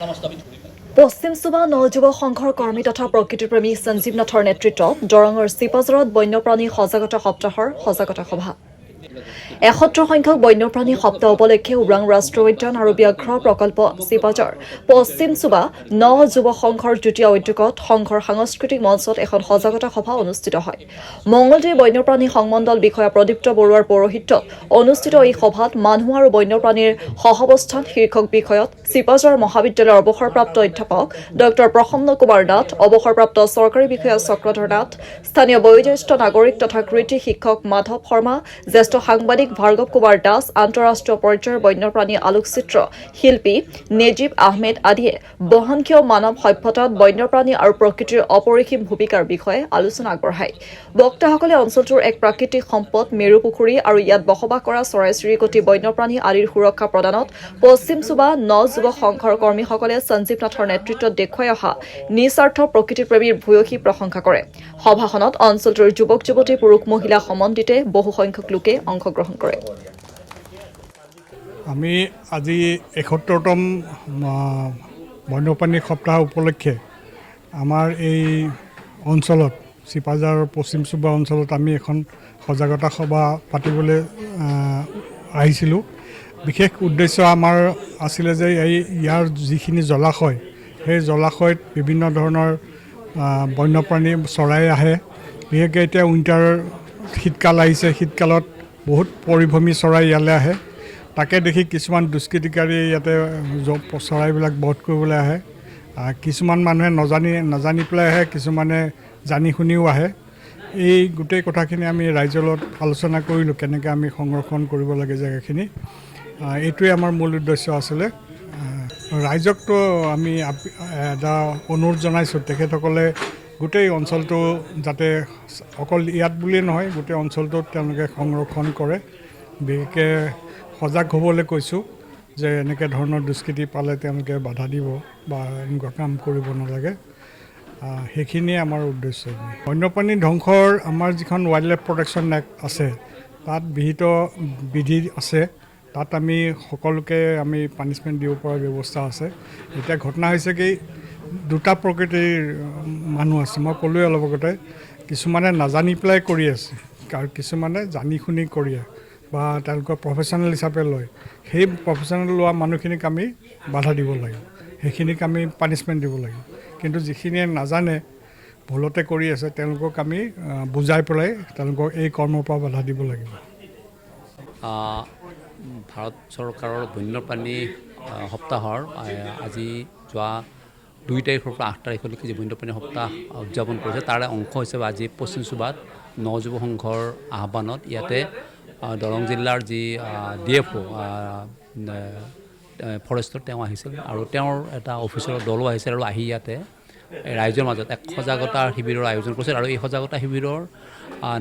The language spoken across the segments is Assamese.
পশ্চিম সুবা নযুৱ সংঘৰ কৰ্মী তথা প্ৰকৃতিপ্ৰেমী সঞ্জীৱ নাথৰ নেতৃত্বত দৰঙৰ চিপাঝাৰত বন্যপ্ৰাণী সজাগতা সপ্তাহৰ সজাগতা সভা ৭১ সংখ্যক বন্যপ্ৰাণী সপ্তাহ উপলক্ষে ওৰাং ৰাষ্ট্ৰীয় উদ্যান আৰু ব্যাঘ্ৰ প্ৰকল্প চিপাঝাৰ পশ্চিম সুবা যুৱ সংঘৰ যুটীয়া উদ্যোগত সংঘৰ সাংস্কৃতিক মঞ্চত এখন সজাগতা সভা অনুষ্ঠিত হয়। মঙলদে বন্যপ্ৰাণী সংমণ্ডল বিষয়া প্ৰদীপ্ত বৰুৱাৰ পৌৰোহিত্যত অনুষ্ঠিত এই সভাত মানুহ আৰু বন্যপ্ৰাণীৰ সহাৱস্থান শীৰ্ষক বিষয়ত চিপাঝাৰ মহাবিদ্যালয়ৰ অৱসৰপ্ৰাপ্ত অধ্যাপক ডক্টৰ প্ৰসন্ন কুমাৰ নাথ, অৱসৰপ্ৰাপ্ত চৰকাৰী বিষয়া চক্ৰধৰ নাথ, স্থানীয় বয়োজ্যেষ্ঠ নাগৰিক তথা কৃষি শিক্ষক মাধৱ শৰ্মা, জ্যেষ্ঠ সাংবাদিক ভাৰ্গৱ কুমাৰ দাস, আন্তঃৰাষ্ট্ৰীয় পৰ্যায়ৰ বন্যপ্ৰাণী আলোকচিত্ৰ শিল্পী নেজিব আহমেদ আদিয়ে বহনক্ষম মানৱ সভ্যতাত বন্যপ্ৰাণী আৰু প্ৰকৃতিৰ অপৰিসীম ভূমিকাৰ বিষয়ে আলোচনা আগবঢ়ায়। বক্তাসকলে অঞ্চলটোৰ এক প্ৰাকৃতিক সম্পদ মেৰু পুখুৰী আৰু ইয়াত বসবাস কৰা চৰাই-চিৰিকটি বন্যপ্ৰাণী আদিৰ সুৰক্ষা প্ৰদানত পশ্চিম সুবা যুৱ সংঘৰ কৰ্মীসকলে সঞ্জীৱ নাথৰ নেতৃত্বত দেখুৱাই অহা নিস্বাৰ্থ প্ৰকৃতিপ্ৰেমীৰ ভূয়সী প্ৰশংসা কৰে। সভাখনত অঞ্চলটোৰ যুৱক-যুৱতী, পুৰুষ মহিলা সমন্বিতে বহু সংখ্যক লোকে অংশগ্ৰহণ কৰে। আমি আজি ৭১তম বন্যপ্ৰাণী সপ্তাহ উপলক্ষে আমাৰ এই অঞ্চলত চিপাঝাৰৰ পশ্চিম সুবা অঞ্চলত আমি এখন সজাগতা সভা পাতিবলৈ আহিছিলোঁ। বিশেষ উদ্দেশ্য আমাৰ আছিলে যে ইয়াৰ যিখিনি জলাশয়, সেই জলাশয়ত বিভিন্ন ধৰণৰ বন্যপ্ৰাণী চৰাই আহে। বিশেষকৈ এতিয়া উইণ্টাৰ শীতকাল আহিছে, শীতকালত বহুত পৰিভ্ৰমী চৰাই ইয়ালৈ আহে। তাকে দেখি কিছুমান দুষ্কৃতিকাৰীয়ে ইয়াতে চৰাইবিলাক বধ কৰিবলৈ আহে। কিছুমান মানুহে নাজানি পেলাই আহে, কিছুমানে জানি শুনিও আহে। এই গোটেই কথাখিনি আমি ৰাইজৰ লগত আলোচনা কৰিলোঁ, কেনেকৈ আমি সংৰক্ষণ কৰিব লাগে জেগাখিনি। এইটোৱে আমাৰ মূল উদ্দেশ্য আছিলে। ৰাইজকতো আমি এটা অনুৰোধ জনাইছোঁ, তেখেতসকলে গোটেই অঞ্চলটো যাতে অকল ইয়াত বুলিয়েই নহয়, গোটেই অঞ্চলটোত তেওঁলোকে সংৰক্ষণ কৰে। বিশেষকৈ সজাগ হ'বলৈ কৈছোঁ যে এনেকৈ ধৰণৰ দুষ্কৃতি পালে তেওঁলোকে বাধা দিব বা এনেকুৱা কাম কৰিব নালাগে। সেইখিনিয়ে আমাৰ উদ্দেশ্য। বন্যপ্ৰাণী ধ্বংসৰ আমাৰ যিখন ৱাইল্ড লাইফ প্ৰটেকশ্যন এক্ট আছে, তাত বিহিত বিধি আছে। তাত আমি সকলোকে আমি পানিছমেণ্ট দিব পৰা ব্যৱস্থা আছে। এতিয়া ঘটনা হৈছে কি, দুটা প্ৰকৃতিৰ মানুহ আছে। মই ক'লোৱে অলপ আগতে, কিছুমানে নাজানি পেলাই কৰি আছে আৰু কিছুমানে জানি শুনি কৰি বা তেওঁলোকৰ প্ৰফেশ্যনেল হিচাপে লয়। সেই প্ৰফেশ্যনেল লোৱা মানুহখিনিক আমি বাধা দিব লাগিব, সেইখিনিক আমি পানিছমেণ্ট দিব লাগিব। কিন্তু যিখিনিয়ে নাজানে, ভুলতে কৰি আছে, তেওঁলোকক আমি বুজাই পেলাই তেওঁলোকক এই কৰ্মৰ পৰা বাধা দিব লাগিব। ভাৰত চৰকাৰৰ বন্যপ্ৰাণী সপ্তাহৰ আজি যোৱা ২ তাৰিখৰ পৰা ৮ তাৰিখলৈকে যি বন্যপ্ৰাণী সপ্তাহ উদযাপন কৰিছে, তাৰে অংশ হিচাপে আজি পশ্চিম সুবাত যুৱ সংঘৰ আহ্বানত ইয়াতে দৰং জিলাৰ যি DFO ফৰেষ্টৰ তেওঁ আহিছিল আৰু তেওঁৰ এটা অফিচৰ দলো আহিছিল আৰু আহি ইয়াতে ৰাইজৰ মাজত এক সজাগতা শিবিৰৰ আয়োজন কৰিছিল। আৰু এই সজাগতা শিবিৰৰ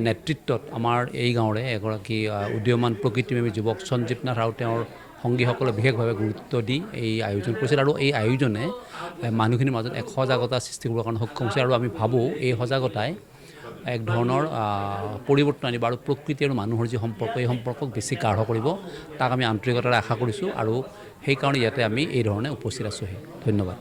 নেতৃত্বত আমাৰ এই গাঁৱৰে এগৰাকী উদীয়মান প্ৰকৃতিপ্ৰেমী যুৱক সঞ্জীৱ নাথ আৰু তেওঁৰ সংগীসকলে বিশেষভাৱে গুৰুত্ব দি এই আয়োজন কৰিছিল। আৰু এই আয়োজনে মানুহখিনিৰ মাজত এক সজাগতা সৃষ্টি কৰিবৰ কাৰণে সক্ষম হৈছে। আৰু আমি ভাবোঁ এই সজাগতাই এক ধৰণৰ পৰিৱৰ্তন আনিব আৰু প্ৰকৃতি আৰু মানুহৰ যি সম্পৰ্ক, এই সম্পৰ্কক বেছি গাঢ় কৰিব। তাক আমি আন্তৰিকতাৰে আশা কৰিছোঁ আৰু সেইকাৰণে ইয়াতে আমি এই ধৰণে উপস্থিত আছোঁহি। ধন্যবাদ।